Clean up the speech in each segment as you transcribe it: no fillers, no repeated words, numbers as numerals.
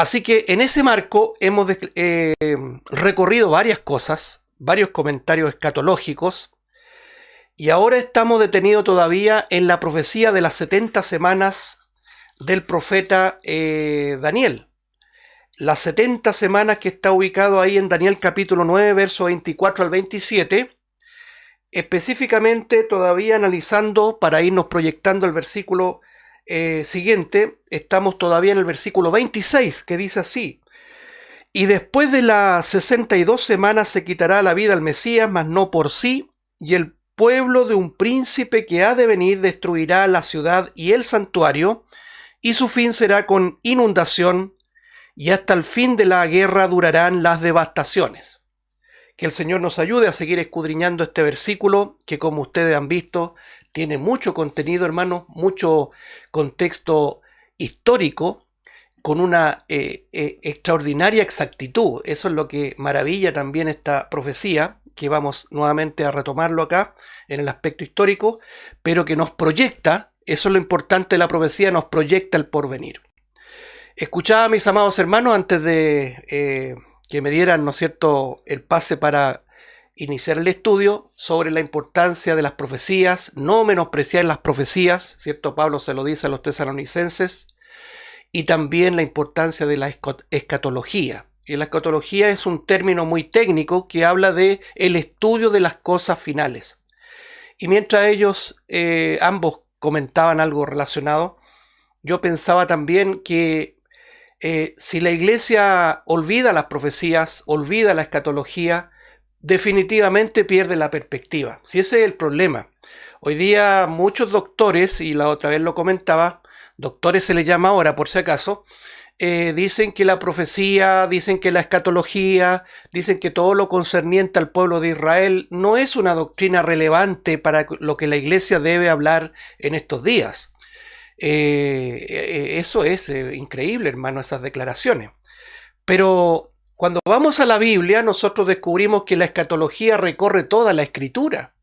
Así que en ese marco hemos recorrido varias cosas, varios comentarios escatológicos, y ahora estamos detenidos todavía en la profecía de las 70 semanas del profeta Daniel. Las 70 semanas que está ubicado ahí en Daniel capítulo 9, verso 24 al 27, específicamente todavía analizando, para irnos proyectando el versículo siguiente, estamos todavía en el versículo 26, que dice así: y después de las 62 semanas se quitará la vida al Mesías, mas no por sí, y el pueblo de un príncipe que ha de venir destruirá la ciudad y el santuario, y su fin será con inundación, y hasta el fin de la guerra durarán las devastaciones. Que el Señor nos ayude a seguir escudriñando este versículo, que como ustedes han visto, tiene mucho contenido, hermanos, mucho contexto histórico, con una extraordinaria exactitud. Eso es lo que maravilla también esta profecía, que vamos nuevamente a retomarlo acá en el aspecto histórico, pero que nos proyecta, eso es lo importante de la profecía, nos proyecta el porvenir. Escuchaba, mis amados hermanos, antes de que me dieran, ¿no es cierto?, el pase para iniciar el estudio, sobre la importancia de las profecías, no menospreciar las profecías, ¿cierto? Pablo se lo dice a los tesalonicenses, y también la importancia de la escatología. Y la escatología es un término muy técnico que habla de el estudio de las cosas finales. Y mientras ellos ambos comentaban algo relacionado, yo pensaba también que si la iglesia olvida las profecías, olvida la escatología, definitivamente pierde la perspectiva. Si ese es el problema. Hoy día muchos doctores, y la otra vez lo comentaba, doctores se les llama ahora por si acaso, dicen que la profecía, dicen que la escatología, dicen que todo lo concerniente al pueblo de Israel no es una doctrina relevante para lo que la iglesia debe hablar en estos días. Eso es increíble, hermano, esas declaraciones. Pero cuando vamos a la Biblia, nosotros descubrimos que la escatología recorre toda la Escritura.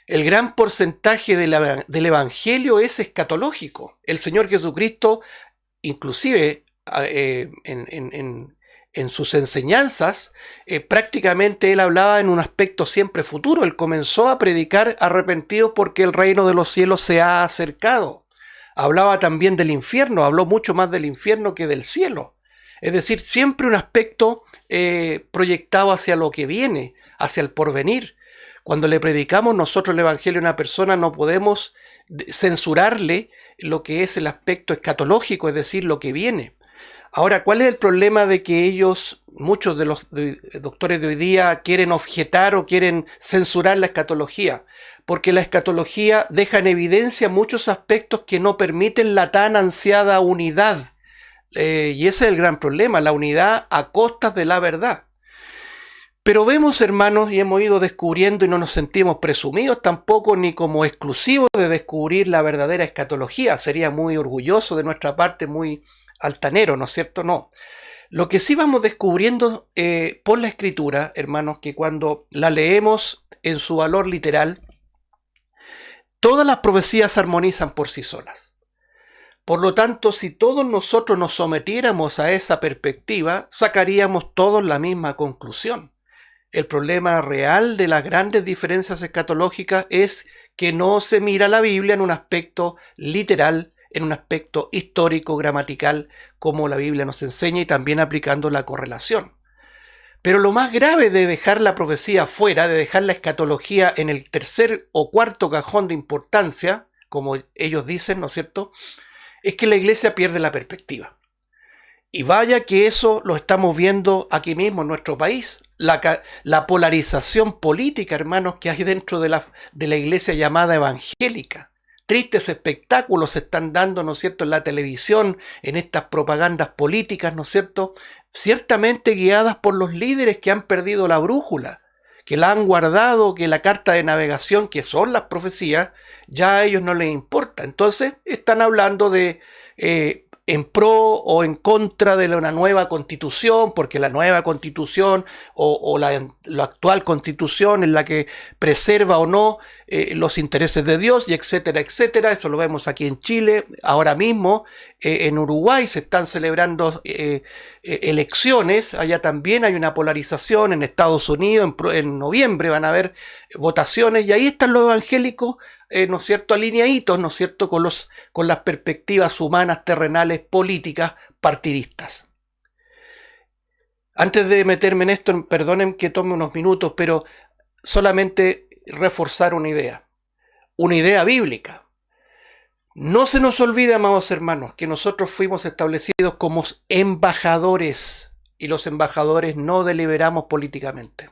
El gran porcentaje del Evangelio es escatológico. El Señor Jesucristo, inclusive en sus enseñanzas, prácticamente él hablaba en un aspecto siempre futuro. Él comenzó a predicar arrepentidos porque el reino de los cielos se ha acercado. Hablaba también del infierno, habló mucho más del infierno que del cielo. Es decir, siempre un aspecto proyectado hacia lo que viene, hacia el porvenir. Cuando le predicamos nosotros el Evangelio a una persona, no podemos censurarle lo que es el aspecto escatológico, es decir, lo que viene. Ahora, ¿cuál es el problema de que ellos, muchos de los doctores de hoy día, quieren objetar o quieren censurar la escatología? Porque la escatología deja en evidencia muchos aspectos que no permiten la tan ansiada unidad. Y ese es el gran problema, la unidad a costas de la verdad. Pero vemos, hermanos, y hemos ido descubriendo, y no nos sentimos presumidos tampoco ni como exclusivos de descubrir la verdadera escatología. Sería muy orgulloso de nuestra parte, muy altanero, ¿no es cierto? No. Lo que sí vamos descubriendo por la Escritura, hermanos, que cuando la leemos en su valor literal, todas las profecías armonizan por sí solas. Por lo tanto, si todos nosotros nos sometiéramos a esa perspectiva, sacaríamos todos la misma conclusión. El problema real de las grandes diferencias escatológicas es que no se mira la Biblia en un aspecto literal, en un aspecto histórico, gramatical, como la Biblia nos enseña, y también aplicando la correlación. Pero lo más grave de dejar la profecía fuera, de dejar la escatología en el tercer o cuarto cajón de importancia, como ellos dicen, ¿no es cierto?, es que la iglesia pierde la perspectiva. Y vaya que eso lo estamos viendo aquí mismo en nuestro país. La polarización política, hermanos, que hay dentro de la iglesia llamada evangélica. Tristes espectáculos se están dando, ¿no es cierto?, en la televisión, en estas propagandas políticas, ¿no es cierto?, ciertamente guiadas por los líderes que han perdido la brújula, que la han guardado, que la carta de navegación, que son las profecías, ya a ellos no les importa. Entonces están hablando de en pro o en contra de una nueva constitución, porque la nueva constitución o la actual constitución, en la que preserva o no los intereses de Dios y etcétera, etcétera. Eso lo vemos aquí en Chile. Ahora mismo en Uruguay se están celebrando elecciones. Allá también hay una polarización. En Estados Unidos en noviembre van a haber votaciones y ahí están los evangélicos, ¿no es cierto?, alineaditos, ¿no es cierto?, con las perspectivas humanas, terrenales, políticas, partidistas. Antes de meterme en esto, perdonen que tome unos minutos, pero solamente reforzar una idea bíblica. No se nos olvide, amados hermanos, que nosotros fuimos establecidos como embajadores y los embajadores no deliberamos políticamente.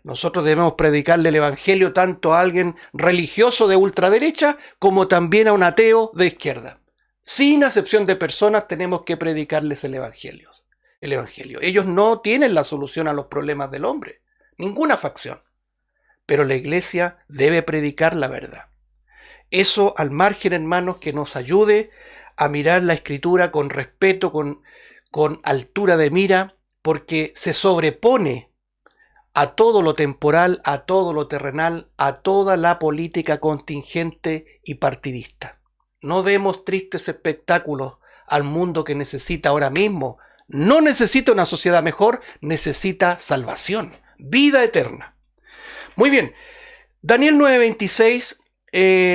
Nosotros debemos predicarle el evangelio tanto a alguien religioso de ultraderecha como también a un ateo de izquierda. Sin acepción de personas tenemos que predicarles el evangelio. Ellos no tienen la solución a los problemas del hombre, ninguna facción. Pero la iglesia debe predicar la verdad. Eso al margen, hermanos, que nos ayude a mirar la escritura con respeto, con altura de mira, porque se sobrepone a todo lo temporal, a todo lo terrenal, a toda la política contingente y partidista. No demos tristes espectáculos al mundo que necesita ahora mismo. No necesita una sociedad mejor, necesita salvación, vida eterna. Muy bien, Daniel 9:26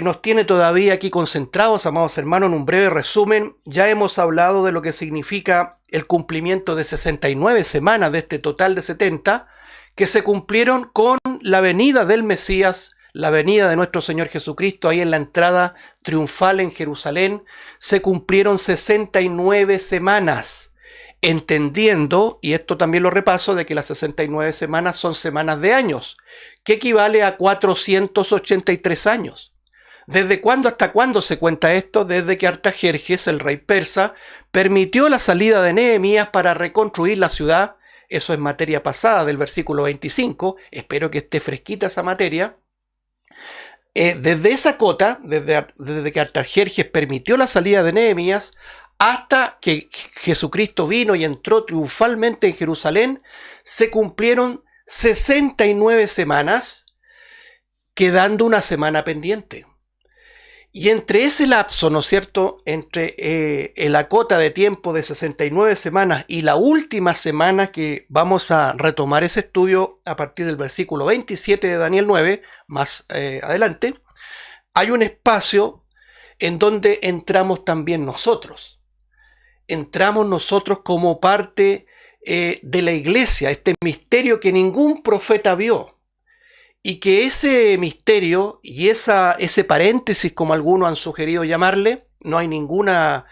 nos tiene todavía aquí concentrados, amados hermanos, en un breve resumen. Ya hemos hablado de lo que significa el cumplimiento de 69 semanas de este total de 70, que se cumplieron con la venida del Mesías, la venida de nuestro Señor Jesucristo, ahí en la entrada triunfal en Jerusalén. Se cumplieron 69 semanas. Entendiendo, y esto también lo repaso, de que las 69 semanas son semanas de años, que equivale a 483 años. ¿Desde cuándo hasta cuándo se cuenta esto? Desde que Artajerjes, el rey persa, permitió la salida de Nehemías para reconstruir la ciudad. Eso es materia pasada del versículo 25. Espero que esté fresquita esa materia. Desde esa cota, desde que Artajerjes permitió la salida de Nehemías, hasta que Jesucristo vino y entró triunfalmente en Jerusalén, se cumplieron 69 semanas, quedando una semana pendiente. Y entre ese lapso, ¿no es cierto?, entre la cota de tiempo de 69 semanas y la última semana, que vamos a retomar ese estudio a partir del versículo 27 de Daniel 9, más adelante, hay un espacio en donde entramos también nosotros. Entramos nosotros como parte de la iglesia, este misterio que ningún profeta vio, y que ese misterio y ese paréntesis, como algunos han sugerido llamarle, no hay ninguna,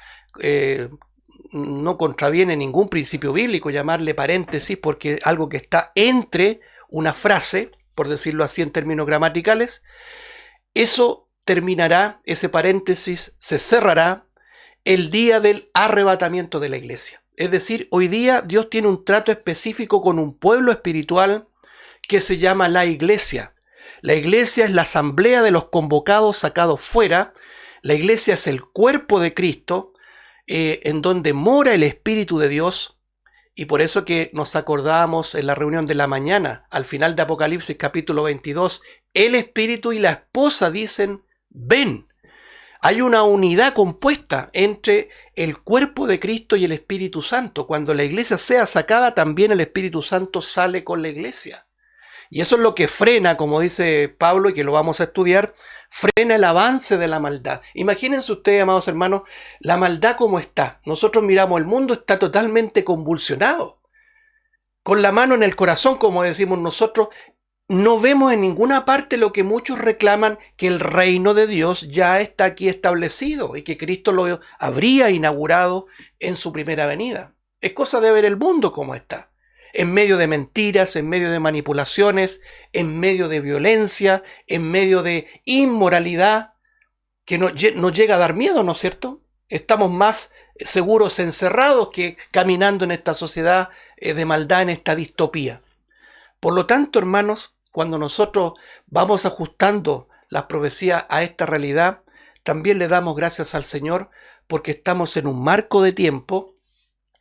no contraviene ningún principio bíblico llamarle paréntesis, porque algo que está entre una frase, por decirlo así en términos gramaticales, eso terminará, ese paréntesis se cerrará el día del arrebatamiento de la iglesia. Es decir, hoy día Dios tiene un trato específico con un pueblo espiritual que se llama la iglesia. La iglesia es la asamblea de los convocados sacados fuera. La iglesia es el cuerpo de Cristo, en donde mora el Espíritu de Dios. Y por eso que nos acordamos en la reunión de la mañana, al final de Apocalipsis capítulo 22, el Espíritu y la esposa dicen, ven. Hay una unidad compuesta entre el cuerpo de Cristo y el Espíritu Santo. Cuando la iglesia sea sacada, también el Espíritu Santo sale con la iglesia. Y eso es lo que frena, como dice Pablo, y que lo vamos a estudiar, frena el avance de la maldad. Imagínense ustedes, amados hermanos, la maldad como está. Nosotros miramos, el mundo está totalmente convulsionado. Con la mano en el corazón, como decimos nosotros, no vemos en ninguna parte lo que muchos reclaman, que el reino de Dios ya está aquí establecido y que Cristo lo habría inaugurado en su primera venida. Es cosa de ver el mundo como está. En medio de mentiras, en medio de manipulaciones, en medio de violencia, en medio de inmoralidad, que nos llega a dar miedo, ¿no es cierto? Estamos más seguros encerrados que caminando en esta sociedad de maldad, en esta distopía. Por lo tanto, hermanos, cuando nosotros vamos ajustando las profecías a esta realidad, también le damos gracias al Señor, porque estamos en un marco de tiempo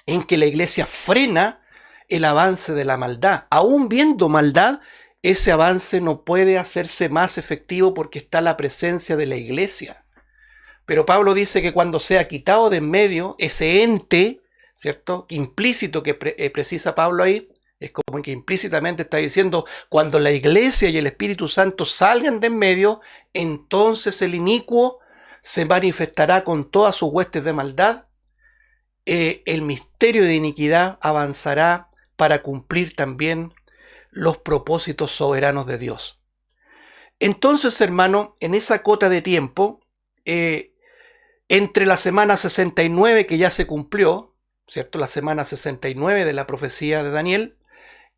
en que la iglesia frena el avance de la maldad. Aún viendo maldad, ese avance no puede hacerse más efectivo porque está la presencia de la iglesia. Pero Pablo dice que cuando sea quitado de en medio ese ente, ¿cierto? Implícito que precisa Pablo ahí, es como que implícitamente está diciendo, cuando la iglesia y el Espíritu Santo salgan de en medio, entonces el inicuo se manifestará con todas sus huestes de maldad, el misterio de iniquidad avanzará para cumplir también los propósitos soberanos de Dios. Entonces, hermano, en esa cota de tiempo, entre la semana 69 que ya se cumplió, ¿cierto? La semana 69 de la profecía de Daniel,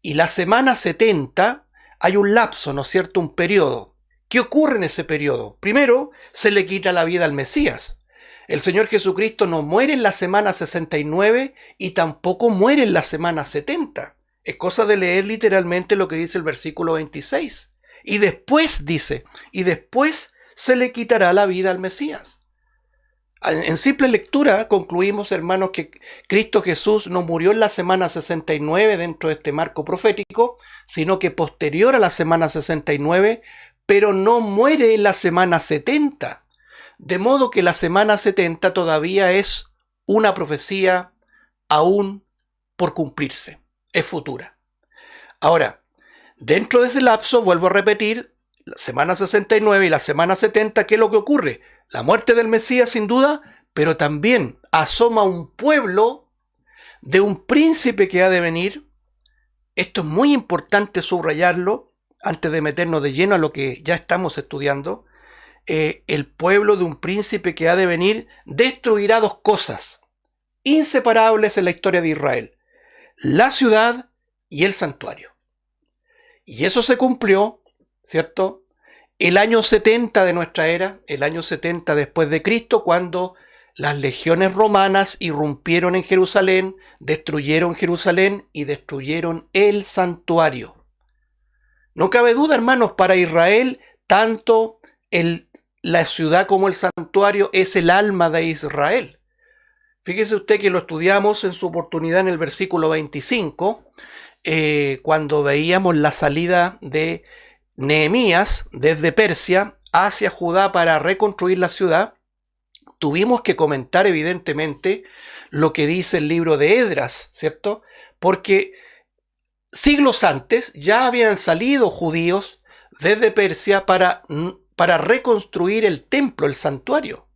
y la semana 70 hay un lapso, ¿no es cierto? Un periodo. ¿Qué ocurre en ese periodo? Primero, se le quita la vida al Mesías. El Señor Jesucristo no muere en la semana 69 y tampoco muere en la semana 70. Es cosa de leer literalmente lo que dice el versículo 26. Y después dice, y después se le quitará la vida al Mesías. En simple lectura concluimos, hermanos, que Cristo Jesús no murió en la semana 69 dentro de este marco profético, sino que posterior a la semana 69, pero no muere en la semana 70. De modo que la semana 70 todavía es una profecía aún por cumplirse, es futura. Ahora, dentro de ese lapso, vuelvo a repetir, la semana 69 y la semana 70, ¿qué es lo que ocurre? La muerte del Mesías sin duda, pero también asoma un pueblo de un príncipe que ha de venir. Esto es muy importante subrayarlo antes de meternos de lleno a lo que ya estamos estudiando. El pueblo de un príncipe que ha de venir destruirá dos cosas inseparables en la historia de Israel: la ciudad y el santuario. Y eso se cumplió, ¿cierto? El año 70 de nuestra era, el año 70 después de Cristo, cuando las legiones romanas irrumpieron en Jerusalén, destruyeron Jerusalén y destruyeron el santuario. No cabe duda, hermanos, para Israel, tanto la ciudad como el santuario es el alma de Israel. Fíjese usted que lo estudiamos en su oportunidad en el versículo 25, cuando veíamos la salida de Nehemías desde Persia hacia Judá para reconstruir la ciudad. Tuvimos que comentar evidentemente lo que dice el libro de Esdras, ¿cierto? Porque siglos antes ya habían salido judíos desde Persia para reconstruir el templo, el santuario.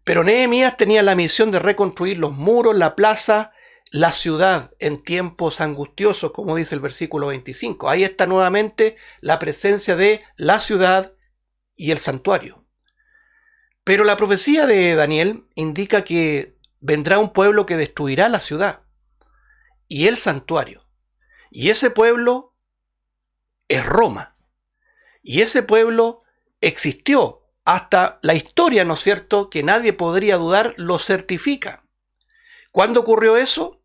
Pero Nehemías tenía la misión de reconstruir los muros, la plaza, la ciudad en tiempos angustiosos, como dice el versículo 25. Ahí está nuevamente la presencia de la ciudad y el santuario. Pero la profecía de Daniel indica que vendrá un pueblo que destruirá la ciudad y el santuario. Y ese pueblo es Roma. Y ese pueblo existió hasta la historia, ¿no es cierto?, que nadie podría dudar, lo certifica. ¿Cuándo ocurrió eso?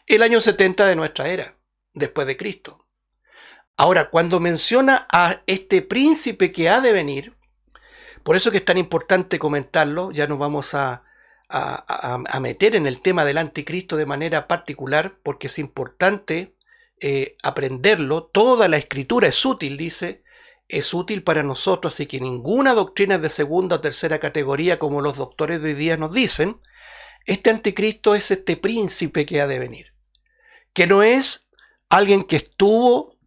El año 70 de nuestra era, después de Cristo. Ahora, cuando menciona a este príncipe que ha de venir, por eso que es tan importante comentarlo, ya nos vamos a meter en el tema del anticristo de manera particular, porque es importante aprenderlo. Toda la escritura es útil, dice, es útil para nosotros, así que ninguna doctrina es de segunda o tercera categoría, como los doctores de hoy día nos dicen. Este anticristo es este príncipe que ha de venir, que no es alguien que estuvo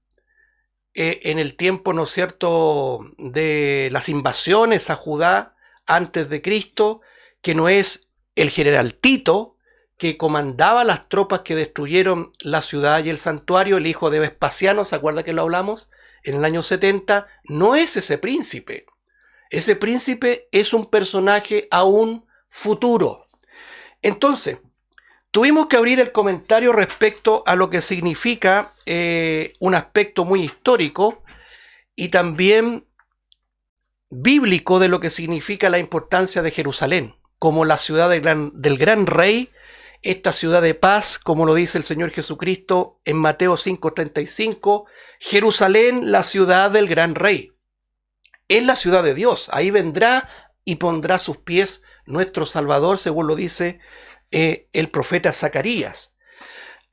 en el tiempo, ¿no es cierto?, de las invasiones a Judá antes de Cristo, que no es el general Tito, que comandaba las tropas que destruyeron la ciudad y el santuario, el hijo de Vespasiano, ¿se acuerda que lo hablamos? En el año 70, no es ese príncipe. Ese príncipe es un personaje aún futuro. Entonces, tuvimos que abrir el comentario respecto a lo que significa un aspecto muy histórico y también bíblico de lo que significa la importancia de Jerusalén, como la ciudad del gran rey, esta ciudad de paz, como lo dice el Señor Jesucristo en Mateo 5:35, Jerusalén, la ciudad del gran rey. Es la ciudad de Dios, ahí vendrá y pondrá sus pies nuestro Salvador, según lo dice el profeta Zacarías.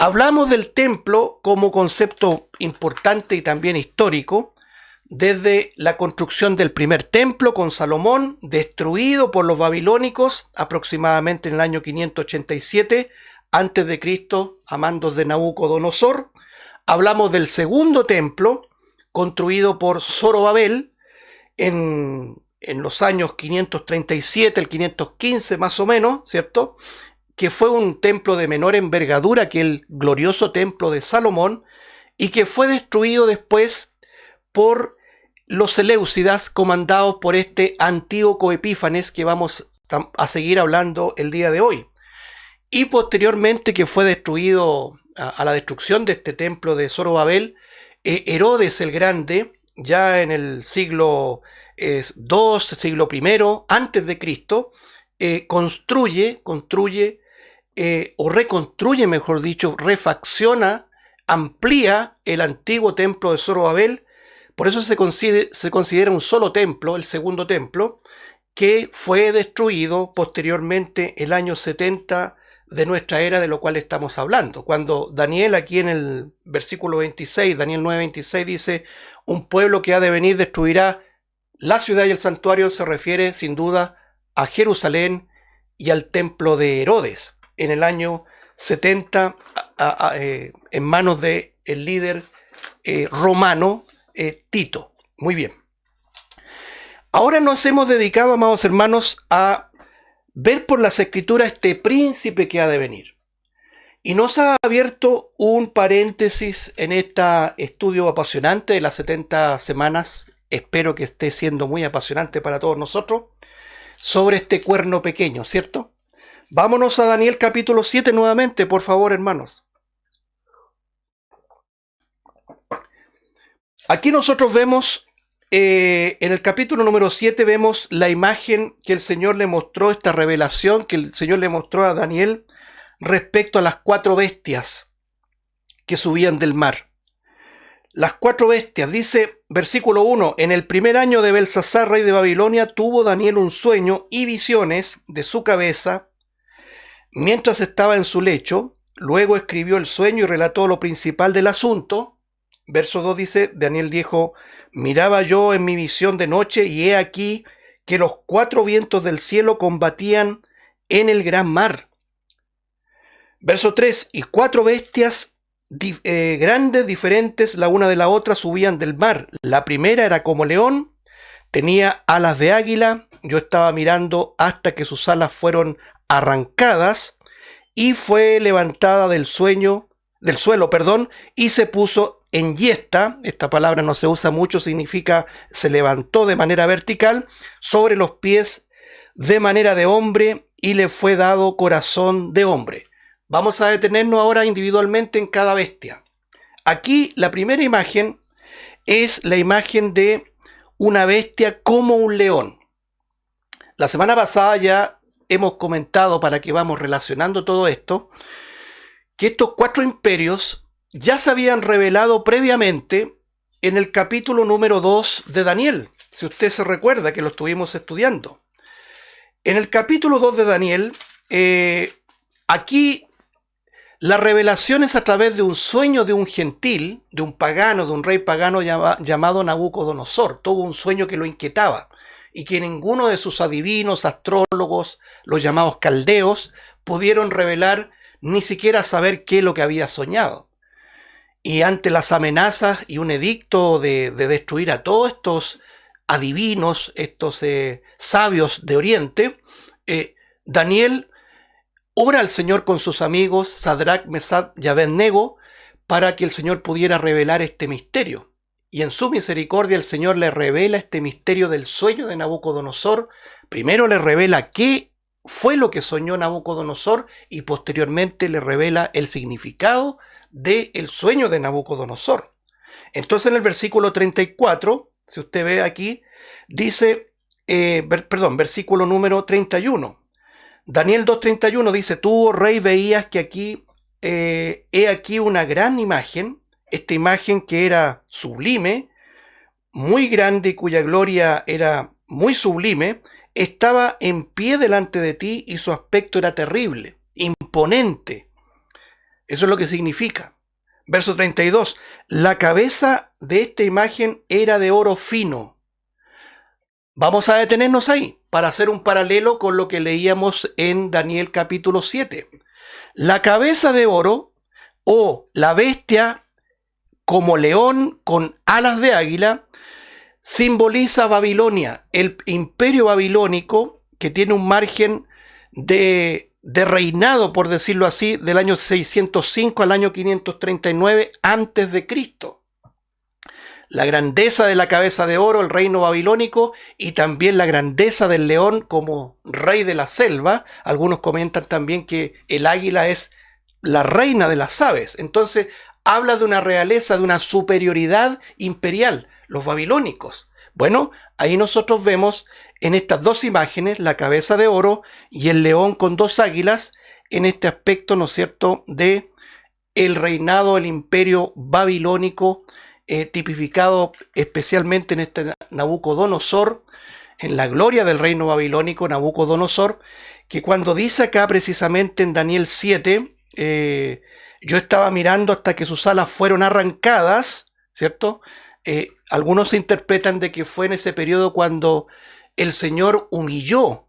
Hablamos del templo como concepto importante y también histórico, desde la construcción del primer templo con Salomón, destruido por los babilónicos aproximadamente en el año 587 antes de Cristo, a mandos de Nabucodonosor. Hablamos del segundo templo, construido por Zorobabel en los años 537, el 515 más o menos, ¿cierto?, que fue un templo de menor envergadura que el glorioso templo de Salomón y que fue destruido después por los Seleucidas, comandados por este Antíoco Epífanes, que vamos a seguir hablando el día de hoy. Y posteriormente que fue destruido, a la destrucción de este templo de Zorobabel, Herodes el Grande, ya en el siglo II, siglo I, antes de Cristo, construye, o reconstruye, mejor dicho, refacciona, amplía el antiguo templo de Zorobabel. Por eso se considera un solo templo, el segundo templo, que fue destruido posteriormente el año 70 de nuestra era, de lo cual estamos hablando. Cuando Daniel, aquí en el versículo 26, Daniel 9:26, dice: un pueblo que ha de venir destruirá la ciudad y el santuario, se refiere sin duda a Jerusalén y al templo de Herodes, en el año 70, en manos del líder romano Tito. Muy bien. Ahora nos hemos dedicado, amados hermanos, a ver por las escrituras este príncipe que ha de venir. Y nos ha abierto un paréntesis en este estudio apasionante de las 70 semanas, espero que esté siendo muy apasionante para todos nosotros, sobre este cuerno pequeño, ¿cierto? Vámonos a Daniel capítulo 7 nuevamente, por favor, hermanos. Aquí nosotros vemos, en el capítulo número 7, vemos la imagen que el Señor le mostró, esta revelación que el Señor le mostró a Daniel respecto a las 4 bestias que subían del mar. Las 4 bestias, dice versículo 1, en el primer año de Belsasar, rey de Babilonia, tuvo Daniel un sueño y visiones de su cabeza mientras estaba en su lecho. Luego escribió el sueño y relató lo principal del asunto. Verso 2 dice: Daniel dijo: miraba yo en mi visión de noche, y he aquí que los 4 vientos del cielo combatían en el gran mar. Verso 3, y 4 bestias grandes, diferentes la una de la otra, subían del mar. La primera era como león, tenía alas de águila. Yo estaba mirando hasta que sus alas fueron arrancadas, y fue levantada del suelo, y se puso en yesta. Esta palabra no se usa mucho, significa se levantó de manera vertical sobre los pies de manera de hombre, y le fue dado corazón de hombre. Vamos a detenernos ahora individualmente en cada bestia. Aquí la primera imagen es la imagen de una bestia como un león. La semana pasada ya hemos comentado, para que vamos relacionando todo esto, que estos 4 imperios ya se habían revelado previamente en el capítulo número 2 de Daniel, si usted se recuerda que lo estuvimos estudiando. En el capítulo 2 de Daniel, aquí la revelación es a través de un sueño de un gentil, de un pagano, de un rey pagano llamado Nabucodonosor. Tuvo un sueño que lo inquietaba y que ninguno de sus adivinos, astrólogos, los llamados caldeos, pudieron revelar, ni siquiera saber qué es lo que había soñado. Y ante las amenazas y un edicto de destruir a todos estos adivinos, estos sabios de Oriente, Daniel ora al Señor con sus amigos Sadrach, Mesach y Abed-nego para que el Señor pudiera revelar este misterio. Y en su misericordia el Señor le revela este misterio del sueño de Nabucodonosor. Primero le revela qué fue lo que soñó Nabucodonosor, y posteriormente le revela el significado del sueño de Nabucodonosor. Entonces en el versículo 34, si usted ve aquí, dice, versículo número 31. Daniel 2:31 dice: tú, oh rey, veías que aquí, he aquí una gran imagen, esta imagen que era sublime, muy grande, y cuya gloria era muy sublime, estaba en pie delante de ti, y su aspecto era terrible, imponente. Eso es lo que significa. Verso 32. La cabeza de esta imagen era de oro fino. Vamos a detenernos ahí para hacer un paralelo con lo que leíamos en Daniel capítulo 7. La cabeza de oro o la bestia como león con alas de águila simboliza Babilonia, el imperio babilónico que tiene un margen de reinado, por decirlo así, del año 605 al año 539 antes de Cristo. La grandeza de la cabeza de oro, el reino babilónico, y también la grandeza del león como rey de la selva. Algunos comentan también que el águila es la reina de las aves. Entonces habla de una realeza, de una superioridad imperial, los babilónicos. Bueno, ahí nosotros vemos en estas dos imágenes la cabeza de oro y el león con dos águilas en este aspecto, ¿no es cierto?, de el reinado del imperio babilónico, tipificado especialmente en este Nabucodonosor, en la gloria del reino babilónico, Nabucodonosor, que cuando dice acá precisamente en Daniel 7, yo estaba mirando hasta que sus alas fueron arrancadas, ¿cierto? Algunos interpretan de que fue en ese periodo cuando el Señor humilló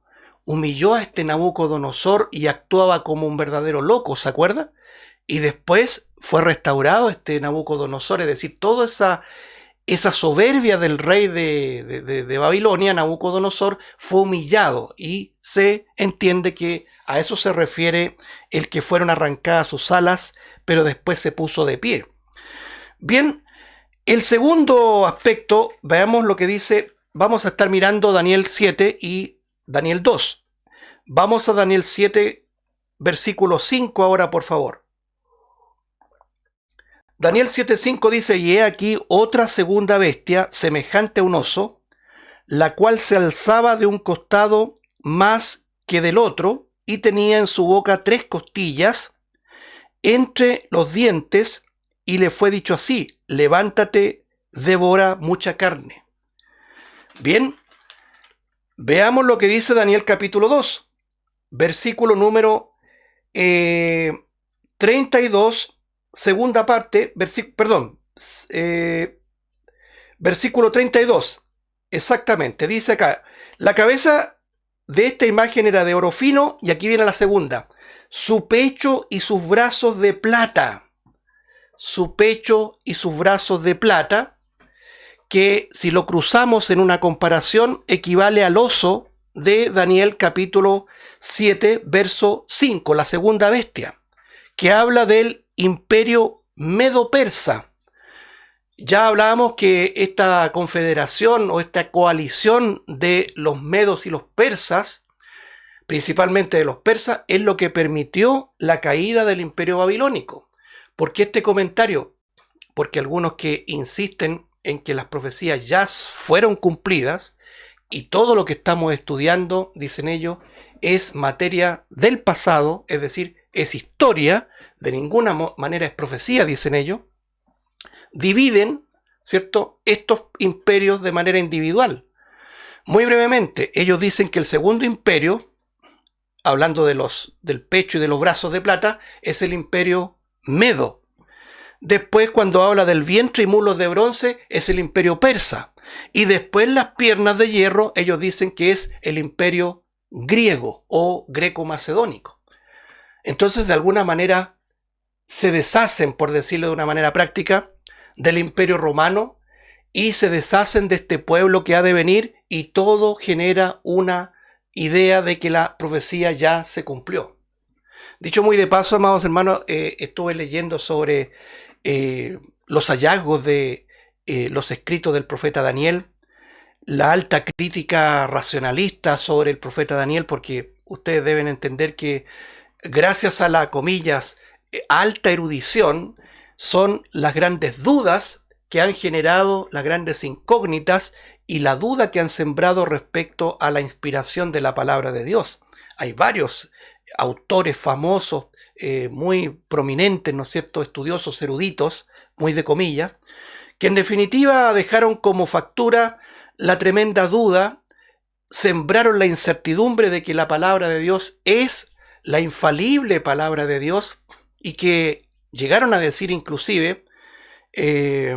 a este Nabucodonosor y actuaba como un verdadero loco, ¿se acuerda? Y después fue restaurado este Nabucodonosor, es decir, toda esa soberbia del rey de Babilonia, Nabucodonosor, fue humillado y se entiende que a eso se refiere el que fueron arrancadas sus alas, pero después se puso de pie. Bien, el segundo aspecto, veamos lo que dice, vamos a estar mirando Daniel 7 y Daniel 2. Vamos a Daniel 7, versículo 5 ahora, por favor. Daniel 7:5 dice, y he aquí otra segunda bestia, semejante a un oso, la cual se alzaba de un costado más que del otro, y tenía en su boca 3 costillas entre los dientes, y le fue dicho así, levántate, devora mucha carne. Bien, veamos lo que dice Daniel capítulo 2, versículo número 32, segunda parte, versículo 32, exactamente, dice acá, la cabeza de esta imagen era de oro fino, y aquí viene la segunda, su pecho y sus brazos de plata, que si lo cruzamos en una comparación equivale al oso de Daniel capítulo 7, verso 5, la segunda bestia, que habla del imperio medo-persa. Ya hablábamos que esta confederación o esta coalición de los medos y los persas, principalmente de los persas, es lo que permitió la caída del imperio babilónico. ¿Por qué este comentario? Porque algunos que insisten en que las profecías ya fueron cumplidas y todo lo que estamos estudiando, dicen ellos, es materia del pasado, es decir, es historia, de ninguna manera es profecía, dicen ellos, dividen, ¿cierto?, estos imperios de manera individual. Muy brevemente, ellos dicen que el segundo imperio, hablando del pecho y de los brazos de plata, es el imperio medo. Después, cuando habla del vientre y mulos de bronce, es el imperio persa. Y después las piernas de hierro, ellos dicen que es el imperio griego o greco-macedónico. Entonces, de alguna manera, se deshacen, por decirlo de una manera práctica, del imperio romano y se deshacen de este pueblo que ha de venir, y todo genera una idea de que la profecía ya se cumplió. Dicho muy de paso, amados hermanos, estuve leyendo sobre los hallazgos de los escritos del profeta Daniel, la alta crítica racionalista sobre el profeta Daniel, porque ustedes deben entender que gracias a la, comillas, alta erudición, son las grandes dudas que han generado las grandes incógnitas y la duda que han sembrado respecto a la inspiración de la palabra de Dios. Hay varios autores famosos, muy prominentes, ¿no es cierto?, estudiosos, eruditos, muy de comillas, que en definitiva dejaron como factura la tremenda duda, sembraron la incertidumbre de que la palabra de Dios es la infalible palabra de Dios y que llegaron a decir inclusive que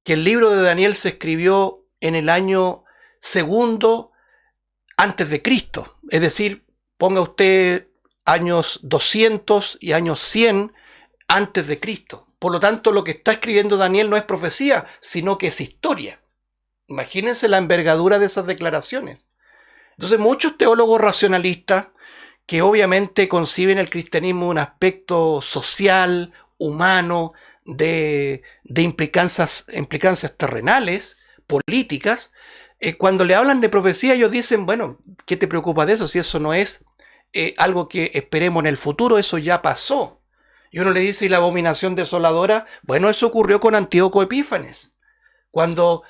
el libro de Daniel se escribió en el año segundo antes de Cristo. Es decir, ponga usted años 200 y años 100 antes de Cristo. Por lo tanto, lo que está escribiendo Daniel no es profecía, sino que es historia. Imagínense la envergadura de esas declaraciones. Entonces, muchos teólogos racionalistas que obviamente conciben el cristianismo un aspecto social, humano, de implicancias terrenales, políticas, cuando le hablan de profecía ellos dicen, bueno, ¿qué te preocupa de eso? Si eso no es algo que esperemos en el futuro, eso ya pasó. Y uno le dice, ¿y la abominación desoladora? Bueno, eso ocurrió con Antíoco Epífanes. Cuando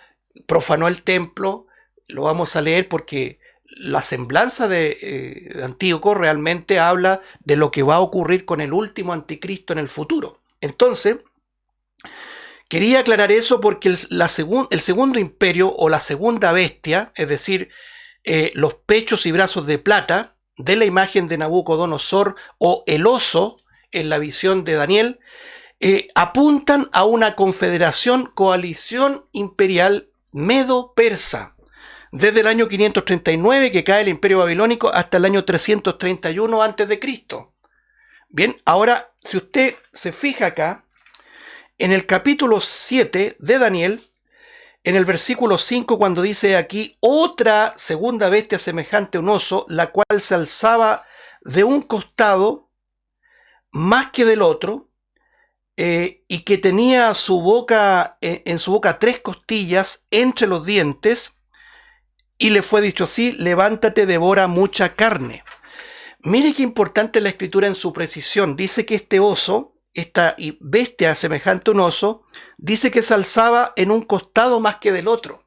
profanó el templo, lo vamos a leer porque la semblanza de Antíoco realmente habla de lo que va a ocurrir con el último anticristo en el futuro. Entonces, quería aclarar eso porque el segundo imperio o la segunda bestia, es decir, los pechos y brazos de plata de la imagen de Nabucodonosor o el oso en la visión de Daniel, apuntan a una coalición imperial medo-persa, desde el año 539 que cae el imperio babilónico hasta el año 331 a.C. Bien, ahora, si usted se fija acá, en el capítulo 7 de Daniel, en el versículo 5, cuando dice aquí, otra segunda bestia semejante a un oso, la cual se alzaba de un costado más que del otro, y que tenía en su boca 3 costillas entre los dientes, y le fue dicho así, levántate, devora mucha carne. Mire qué importante la escritura en su precisión. Dice que este oso, esta bestia semejante a un oso, dice que se alzaba en un costado más que del otro.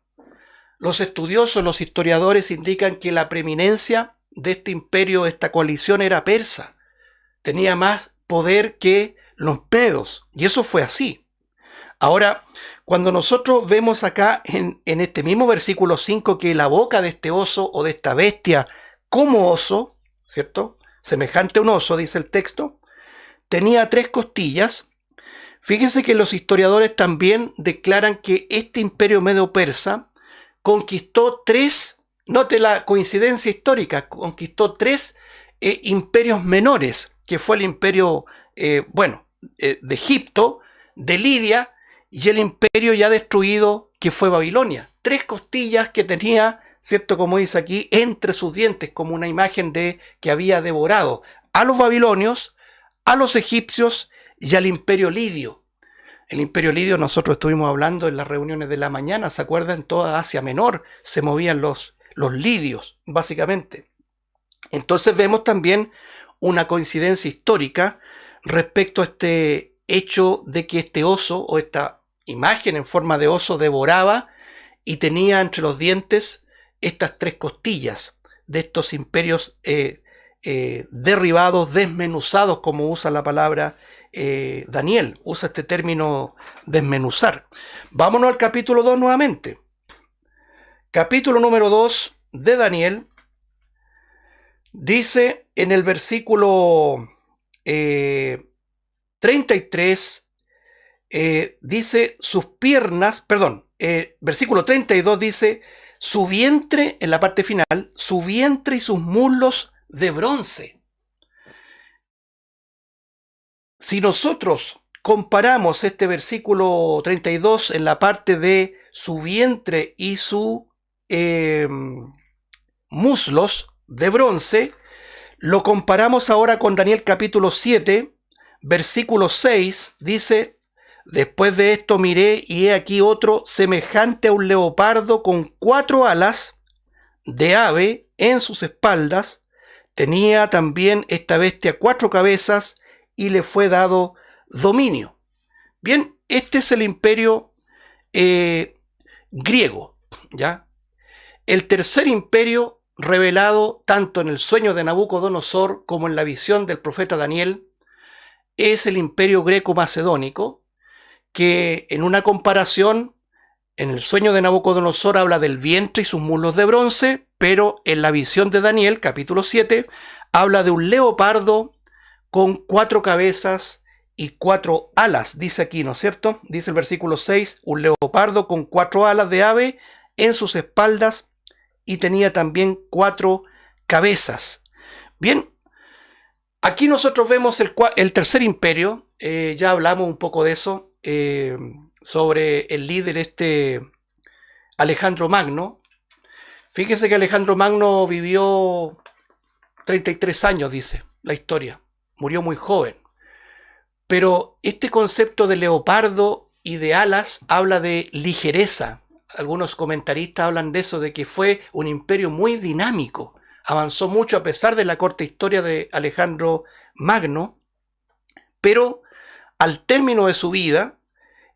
Los estudiosos, los historiadores indican que la preeminencia de este imperio, de esta coalición, era persa. Tenía más poder que los medos, y eso fue así. Ahora, cuando nosotros vemos acá en este mismo versículo 5 que la boca de este oso o de esta bestia como oso, ¿cierto? Semejante a un oso, dice el texto, tenía 3 costillas. Fíjense que los historiadores también declaran que este imperio medo-persa conquistó 3, note la coincidencia histórica, conquistó 3 imperios menores, que fue el imperio, de Egipto, de Lidia, y el imperio ya destruido que fue Babilonia. 3 costillas que tenía, ¿cierto? Como dice aquí, entre sus dientes, como una imagen de que había devorado a los babilonios, a los egipcios y al imperio lidio. El imperio lidio nosotros estuvimos hablando en las reuniones de la mañana, ¿se acuerdan? En toda Asia Menor se movían los lidios, básicamente. Entonces vemos también una coincidencia histórica respecto a este hecho de que este oso o esta imagen en forma de oso devoraba y tenía entre los dientes estas 3 costillas de estos imperios derribados, desmenuzados, como usa la palabra Daniel, usa este término desmenuzar. Vámonos al capítulo 2 nuevamente. Capítulo número 2 de Daniel dice en el versículo 33, dice sus piernas, versículo 32 dice su vientre, en la parte final, su vientre y sus muslos de bronce. Si nosotros comparamos este versículo 32 en la parte de su vientre y su muslos de bronce, lo comparamos ahora con Daniel capítulo 7, versículo 6, dice, después de esto miré y he aquí otro semejante a un leopardo con 4 alas de ave en sus espaldas. Tenía también esta bestia 4 cabezas y le fue dado dominio. Bien, este es el imperio griego, ¿ya? El tercer imperio revelado tanto en el sueño de Nabucodonosor como en la visión del profeta Daniel es el imperio greco-macedónico, que en una comparación, en el sueño de Nabucodonosor habla del vientre y sus muslos de bronce, pero en la visión de Daniel, capítulo 7, habla de un leopardo con 4 cabezas y 4 alas, dice aquí, ¿no es cierto? Dice el versículo 6, un leopardo con 4 alas de ave en sus espaldas y tenía también 4 cabezas. Bien, aquí nosotros vemos el tercer imperio, ya hablamos un poco de eso, sobre el líder Alejandro Magno. Fíjese que Alejandro Magno vivió 33 años, dice la historia, murió muy joven. Pero este concepto de leopardo y de alas habla de ligereza. Algunos comentaristas hablan de eso, de que fue un imperio muy dinámico. Avanzó mucho a pesar de la corta historia de Alejandro Magno, pero al término de su vida,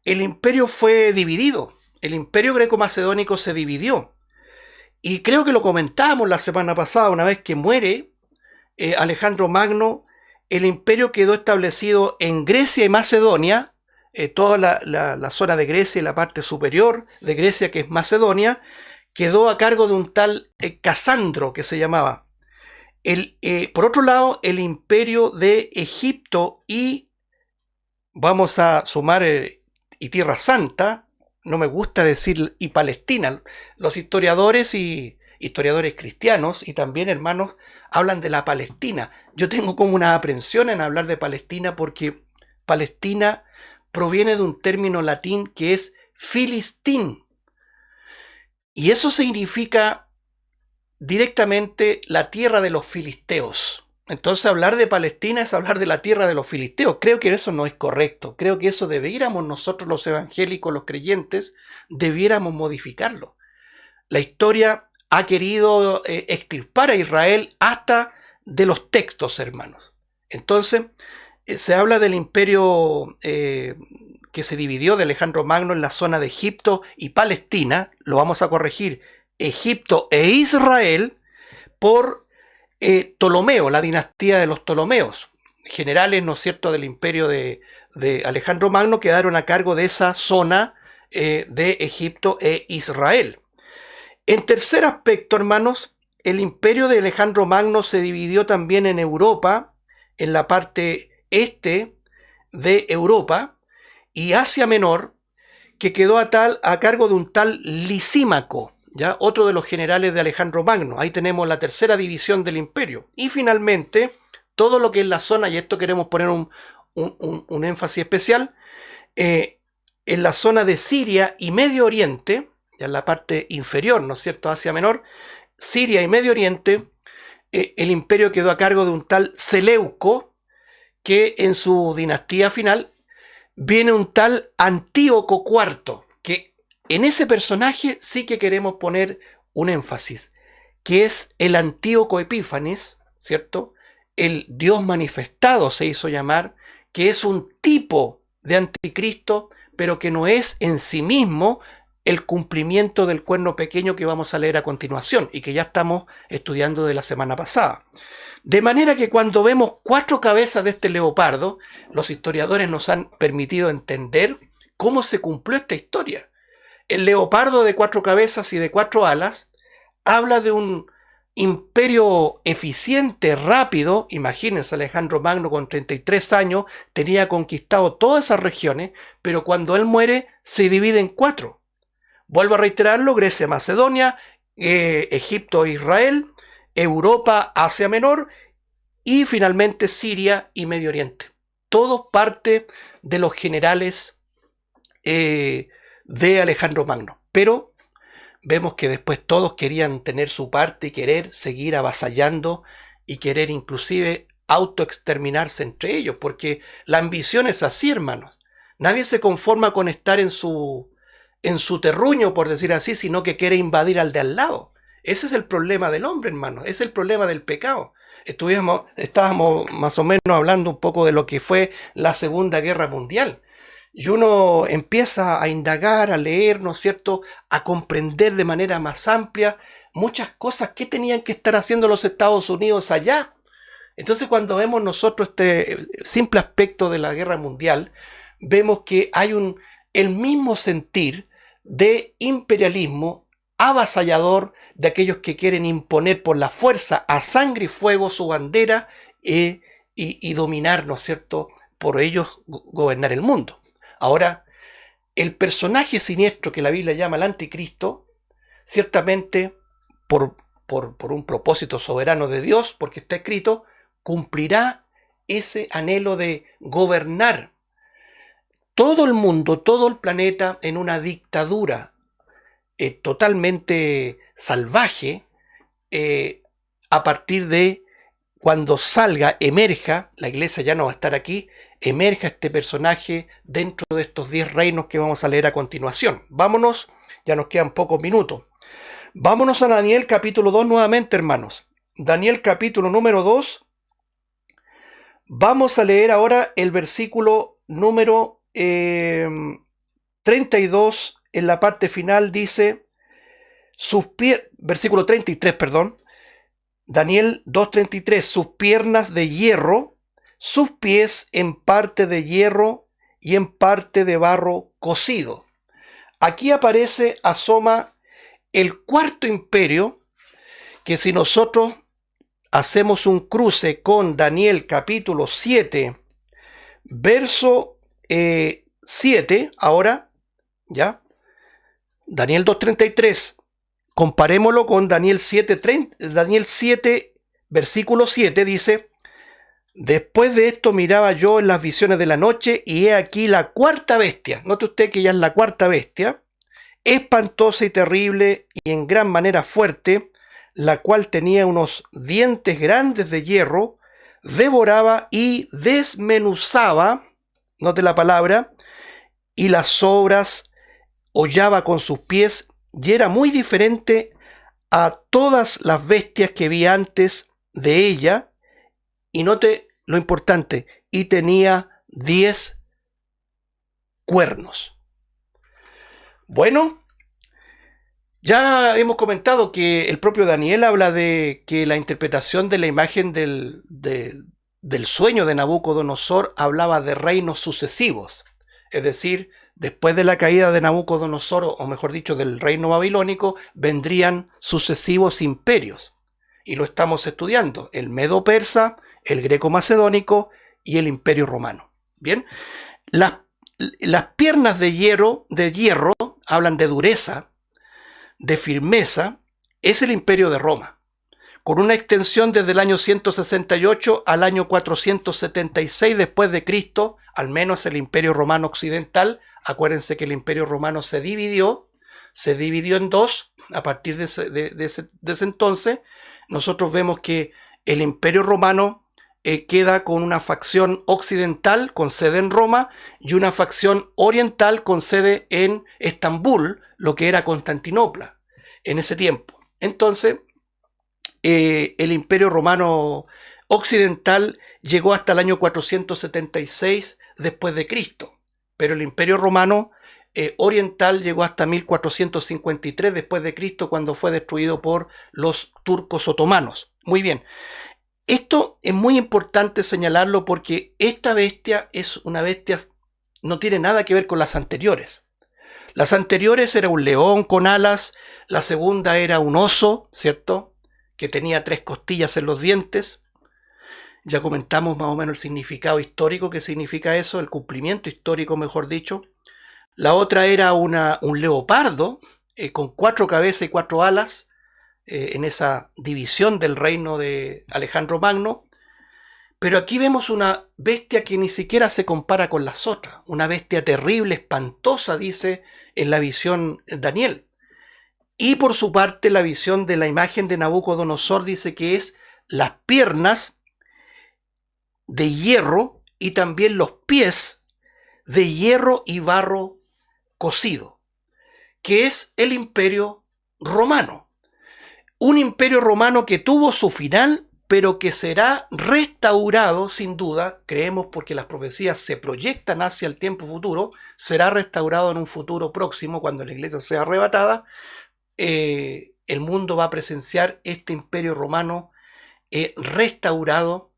el imperio fue dividido. El imperio greco-macedónico se dividió. Y creo que lo comentábamos la semana pasada, una vez que muere Alejandro Magno, el imperio quedó establecido en Grecia y Macedonia, toda la zona de Grecia y la parte superior de Grecia, que es Macedonia, quedó a cargo de un tal Casandro, que se llamaba. Por otro lado, el imperio de Egipto y, vamos a sumar, y Tierra Santa, no me gusta decir, y Palestina. Los historiadores cristianos y también hermanos hablan de la Palestina. Yo tengo como una aprensión en hablar de Palestina porque Palestina proviene de un término latín que es filistín. Y eso significa directamente la tierra de los filisteos. Entonces hablar de Palestina es hablar de la tierra de los filisteos. Creo que eso no es correcto. Creo que eso debiéramos nosotros los evangélicos, los creyentes, debiéramos modificarlo. La historia ha querido extirpar a Israel hasta de los textos, hermanos. Entonces, se habla del imperio que se dividió de Alejandro Magno en la zona de Egipto y Palestina, lo vamos a corregir, Egipto e Israel, por Ptolomeo, la dinastía de los Ptolomeos. Generales, ¿no es cierto?, del imperio de Alejandro Magno quedaron a cargo de esa zona de Egipto e Israel. En tercer aspecto, hermanos, el imperio de Alejandro Magno se dividió también en Europa, en la parte este de Europa, y Asia Menor, que quedó a cargo de un tal Lisímaco, ¿ya? Otro de los generales de Alejandro Magno. Ahí tenemos la tercera división del imperio. Y finalmente, todo lo que es la zona, y esto queremos poner un énfasis especial, en la zona de Siria y Medio Oriente, ya en la parte inferior, ¿no es cierto?, Asia Menor, Siria y Medio Oriente, el imperio quedó a cargo de un tal Seleuco, que en su dinastía final viene un tal Antíoco IV, que en ese personaje sí que queremos poner un énfasis, que es el Antíoco Epífanes, ¿cierto? El Dios manifestado se hizo llamar, que es un tipo de anticristo, pero que no es en sí mismo el cumplimiento del cuerno pequeño que vamos a leer a continuación y que ya estamos estudiando de la semana pasada. De manera que cuando vemos 4 cabezas de este leopardo, los historiadores nos han permitido entender cómo se cumplió esta historia. El leopardo de 4 cabezas y de 4 alas habla de un imperio eficiente, rápido. Imagínense, Alejandro Magno con 33 años tenía conquistado todas esas regiones, pero cuando él muere se divide en 4. Vuelvo a reiterarlo: Grecia, Macedonia, Egipto, Israel, Europa, Asia Menor y finalmente Siria y Medio Oriente. Todo parte de los generales de Alejandro Magno. Pero vemos que después todos querían tener su parte y querer seguir avasallando y querer inclusive autoexterminarse entre ellos, porque la ambición es así, hermanos. Nadie se conforma con estar en su terruño, por decir así, sino que quiere invadir al de al lado. Ese es el problema del hombre, hermano. Es el problema del pecado. Estábamos más o menos hablando un poco de lo que fue la Segunda Guerra Mundial. Y uno empieza a indagar, a leer, ¿no es cierto?, a comprender de manera más amplia muchas cosas que tenían que estar haciendo los Estados Unidos allá. Entonces, cuando vemos nosotros este simple aspecto de la guerra mundial, vemos que hay el mismo sentir de imperialismo avasallador de aquellos que quieren imponer por la fuerza a sangre y fuego su bandera y dominar, ¿no es cierto?, por ellos gobernar el mundo. Ahora, el personaje siniestro que la Biblia llama el anticristo, ciertamente por un propósito soberano de Dios, porque está escrito, cumplirá ese anhelo de gobernar todo el mundo, todo el planeta en una dictadura totalmente salvaje, a partir de cuando salga, emerja, la iglesia ya no va a estar aquí, emerja este personaje dentro de estos 10 reinos que vamos a leer a continuación. Vámonos, ya nos quedan pocos minutos. Vámonos a Daniel capítulo 2 nuevamente, hermanos. Daniel capítulo número 2. Vamos a leer ahora el versículo número 32, en la parte final dice, versículo 33, perdón, Daniel 2:33, sus piernas de hierro, sus pies en parte de hierro y en parte de barro cocido. Aquí asoma el cuarto imperio, que si nosotros hacemos un cruce con Daniel capítulo 7, verso 7, ahora, ¿ya? Daniel 2:33, comparémoslo con Daniel 7, versículo 7, dice, después de esto miraba yo en las visiones de la noche y he aquí la cuarta bestia, note usted que ya es la cuarta bestia, espantosa y terrible y en gran manera fuerte, la cual tenía unos dientes grandes de hierro, devoraba y desmenuzaba, note la palabra, y las sobras hollaba con sus pies, y era muy diferente a todas las bestias que vi antes de ella, y note lo importante, y tenía 10 cuernos. Bueno, ya hemos comentado que el propio Daniel habla de que la interpretación de la imagen del sueño de Nabucodonosor hablaba de reinos sucesivos. Es decir, después de la caída de Nabucodonosor, o mejor dicho, del reino babilónico, vendrían sucesivos imperios. Y lo estamos estudiando, el medo-persa, el greco-macedónico y el imperio romano. Bien, las piernas de hierro hablan de dureza, de firmeza, es el imperio de Roma, con una extensión desde el año 168 al año 476 después de Cristo, al menos el imperio romano occidental. Acuérdense que el imperio romano se dividió en dos a partir de ese entonces. Nosotros vemos que el imperio romano queda con una facción occidental con sede en Roma y una facción oriental con sede en Estambul, lo que era Constantinopla en ese tiempo. Entonces, el imperio romano occidental llegó hasta el año 476 después de Cristo, pero el imperio romano oriental llegó hasta 1453 después de Cristo, cuando fue destruido por los turcos otomanos. Muy bien. Esto es muy importante señalarlo porque esta bestia es una bestia, no tiene nada que ver con las anteriores. Las anteriores era un león con alas, la segunda era un oso, ¿cierto?, que tenía 3 costillas en los dientes. Ya comentamos más o menos el significado histórico que significa eso, el cumplimiento histórico, mejor dicho. La otra era un leopardo con 4 cabezas y 4 alas, en esa división del reino de Alejandro Magno. Pero aquí vemos una bestia que ni siquiera se compara con las otras, una bestia terrible, espantosa, dice en la visión Daniel. Y por su parte la visión de la imagen de Nabucodonosor dice que es las piernas de hierro y también los pies de hierro y barro cocido, que es el imperio romano. Un imperio romano que tuvo su final, pero que será restaurado, sin duda, creemos porque las profecías se proyectan hacia el tiempo futuro, será restaurado en un futuro próximo, cuando la iglesia sea arrebatada. El mundo va a presenciar este imperio romano restaurado,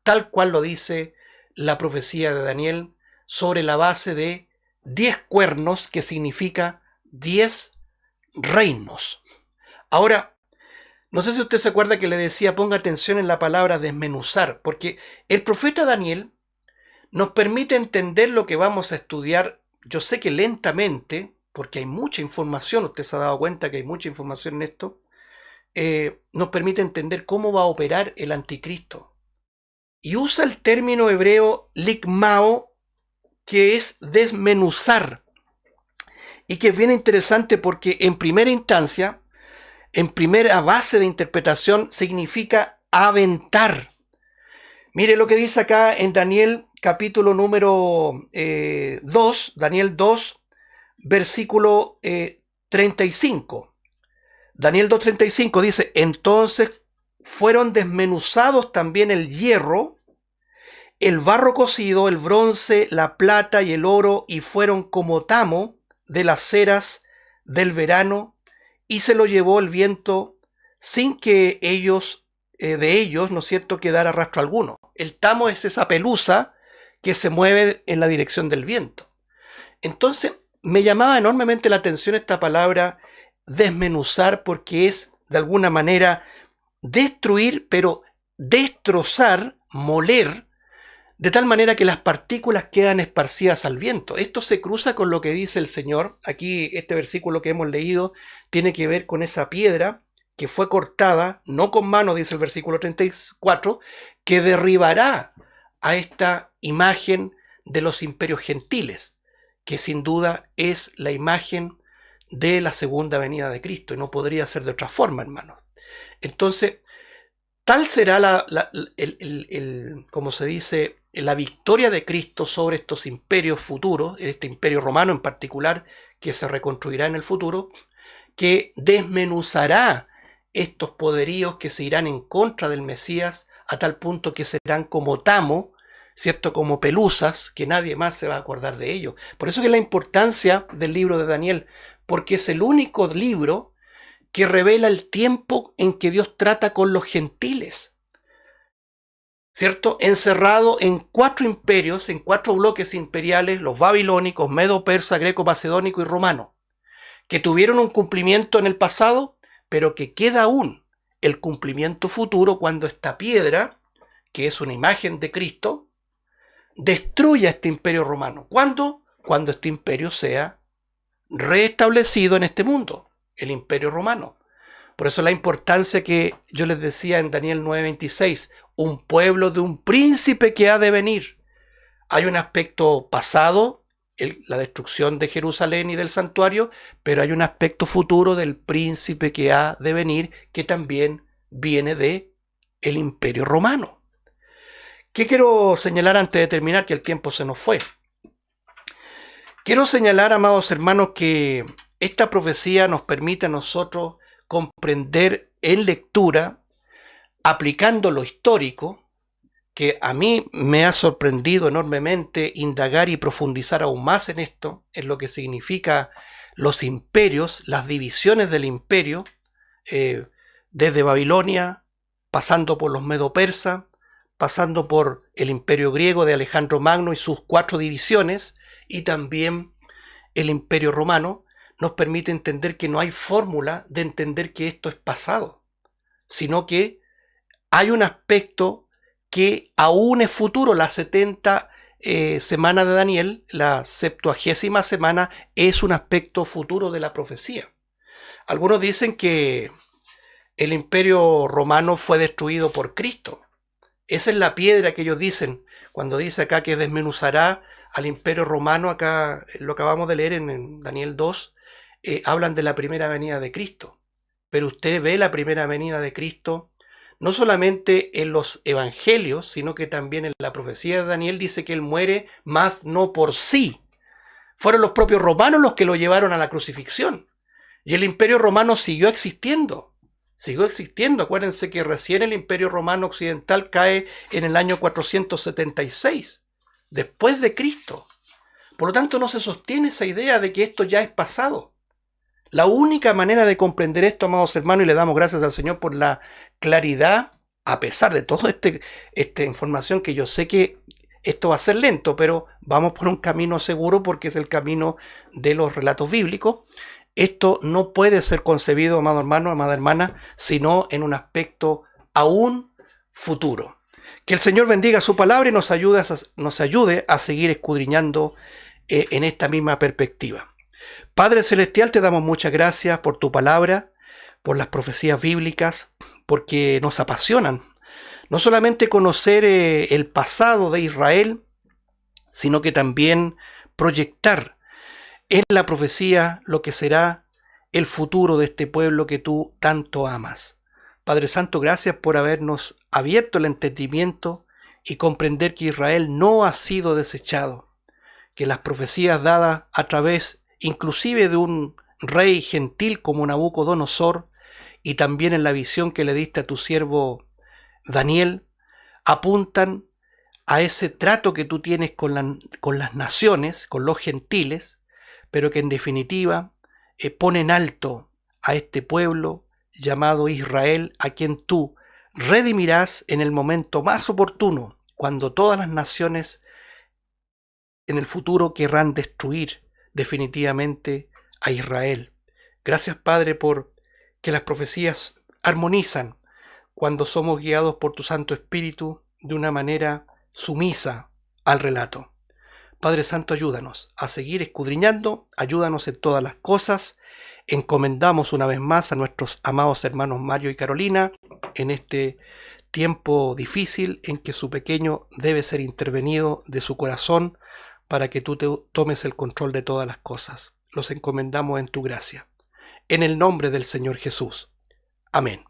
tal cual lo dice la profecía de Daniel, sobre la base de 10 cuernos, que significa 10 reinos. Ahora, no sé si usted se acuerda que le decía, ponga atención en la palabra desmenuzar, porque el profeta Daniel nos permite entender lo que vamos a estudiar, yo sé que lentamente, porque hay mucha información, usted se ha dado cuenta que hay mucha información en esto, nos permite entender cómo va a operar el anticristo. Y usa el término hebreo likmao, que es desmenuzar, y que es bien interesante porque en primera instancia, en primera base de interpretación, significa aventar. Mire lo que dice acá en Daniel capítulo número 2, Daniel 2, versículo 35. Daniel 2:35 dice: entonces fueron desmenuzados también el hierro, el barro cocido, el bronce, la plata y el oro, y fueron como tamo de las ceras del verano, y se lo llevó el viento sin que de ellos, ¿no es cierto?, quedara rastro alguno. El tamo es esa pelusa que se mueve en la dirección del viento. Entonces, me llamaba enormemente la atención esta palabra desmenuzar, porque es, de alguna manera, destruir, pero destrozar, moler, de tal manera que las partículas quedan esparcidas al viento. Esto se cruza con lo que dice el Señor. Aquí este versículo que hemos leído tiene que ver con esa piedra que fue cortada, no con mano, dice el versículo 34, que derribará a esta imagen de los imperios gentiles, que sin duda es la imagen de la segunda venida de Cristo, y no podría ser de otra forma, hermanos. Entonces, tal será como se dice, la victoria de Cristo sobre estos imperios futuros, este imperio romano en particular, que se reconstruirá en el futuro, que desmenuzará estos poderíos que se irán en contra del Mesías, a tal punto que serán como tamo, ¿cierto?, como pelusas, que nadie más se va a acordar de ellos. Por eso que es la importancia del libro de Daniel, porque es el único libro que revela el tiempo en que Dios trata con los gentiles, ¿cierto? Encerrado en 4 imperios, en 4 bloques imperiales, los babilónicos, medo-persa, greco-macedónico y romano, que tuvieron un cumplimiento en el pasado, pero que queda aún el cumplimiento futuro cuando esta piedra, que es una imagen de Cristo, destruya este imperio romano. ¿Cuándo? Cuando este imperio sea reestablecido en este mundo, el imperio romano. Por eso la importancia que yo les decía en Daniel 9:26, un pueblo de un príncipe que ha de venir. Hay un aspecto pasado, la destrucción de Jerusalén y del santuario, pero hay un aspecto futuro del príncipe que ha de venir, que también viene de el imperio romano. ¿Qué quiero señalar antes de terminar? Que el tiempo se nos fue. Quiero señalar, amados hermanos, que esta profecía nos permite a nosotros comprender en lectura, aplicando lo histórico, que a mí me ha sorprendido enormemente indagar y profundizar aún más en esto, en lo que significa los imperios, las divisiones del imperio, desde Babilonia, pasando por los medo-persas, pasando por el imperio griego de Alejandro Magno y sus 4 divisiones, y también el imperio romano, nos permite entender que no hay fórmula de entender que esto es pasado, sino que hay un aspecto que aún es futuro. La 70 semana de Daniel, la 70ª semana, es un aspecto futuro de la profecía. Algunos dicen que el imperio romano fue destruido por Cristo. Esa es la piedra que ellos dicen, cuando dice acá que desmenuzará al imperio romano. Acá lo acabamos de leer en Daniel 2, hablan de la primera venida de Cristo. Pero usted ve la primera venida de Cristo no solamente en los evangelios, sino que también en la profecía de Daniel dice que él muere, mas no por sí. Fueron los propios romanos los que lo llevaron a la crucifixión. Y el imperio romano siguió existiendo. Siguió existiendo. Acuérdense que recién el imperio romano occidental cae en el año 476, después de Cristo. Por lo tanto, no se sostiene esa idea de que esto ya es pasado. La única manera de comprender esto, amados hermanos, y le damos gracias al Señor por la claridad, a pesar de toda esta información, que yo sé que esto va a ser lento, pero vamos por un camino seguro porque es el camino de los relatos bíblicos. Esto no puede ser concebido, amado hermano, amada hermana, sino en un aspecto aún futuro. Que el Señor bendiga su palabra y nos ayude a seguir escudriñando en esta misma perspectiva. Padre Celestial, te damos muchas gracias por tu palabra, por las profecías bíblicas, porque nos apasionan. No solamente conocer el pasado de Israel, sino que también proyectar en la profecía lo que será el futuro de este pueblo que tú tanto amas. Padre Santo, gracias por habernos abierto el entendimiento y comprender que Israel no ha sido desechado, que las profecías dadas a través inclusive de un rey gentil como Nabucodonosor y también en la visión que le diste a tu siervo Daniel, apuntan a ese trato que tú tienes con las naciones, con los gentiles, pero que en definitiva ponen alto a este pueblo llamado Israel, a quien tú redimirás en el momento más oportuno, cuando todas las naciones en el futuro querrán destruir definitivamente a Israel. Gracias, Padre, por que las profecías armonizan cuando somos guiados por tu Santo Espíritu de una manera sumisa al relato. Padre Santo, ayúdanos a seguir escudriñando, ayúdanos en todas las cosas. Encomendamos una vez más a nuestros amados hermanos Mario y Carolina en este tiempo difícil en que su pequeño debe ser intervenido de su corazón para que tú tomes el control de todas las cosas. Los encomendamos en tu gracia. En el nombre del Señor Jesús. Amén.